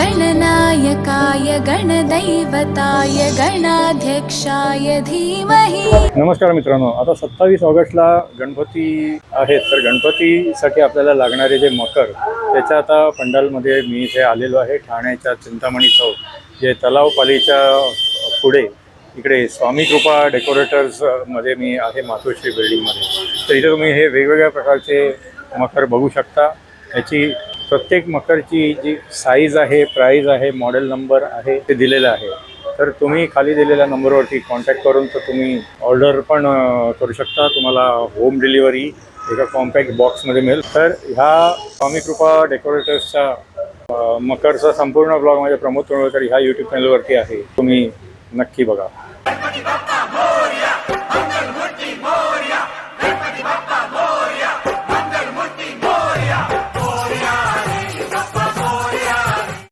गणनायकाय गणदैवताय गणाध्यक्षाय धीमहि। नमस्कार मित्रांनो, आता 27 ऑगस्टला गणपती आहेत, तर गणपतीसाठी आपल्याला लागणारे जे मकर त्याच्या आता पंडालमध्ये मी इथे आलेलो आहे। ठाण्याच्या चिंतामणी चौक जे तलाव पालीच्या पुढे इकडे स्वामी कृपा डेकोरेटर्स मध्ये मी आहे, मातोश्री बिल्डिंगमध्ये। तर इथे तुम्ही हे वेगवेगळ्या प्रकारचे मकर बघू शकता। याची प्रत्येक मकरची जी साईज आहे, प्राइस आहे, मॉडेल नंबर आहे ते दिलेलं आहे। तर तुम्ही खाली दिलेल्या नंबरवरती कॉन्टॅक्ट करून तर तुम्ही ऑर्डर पण करू शकता। तुम्हाला होम डिलिव्हरी एका कॉम्पॅक्ट बॉक्समध्ये मिळेल। तर ह्या स्वामी कृपा डेकोरेटर्सच्या मकरचा संपूर्ण ब्लॉग माझ्या प्रमोद तोंडवलकर ह्या यूट्यूब चॅनलवरती आहे, तुम्ही नक्की बघा।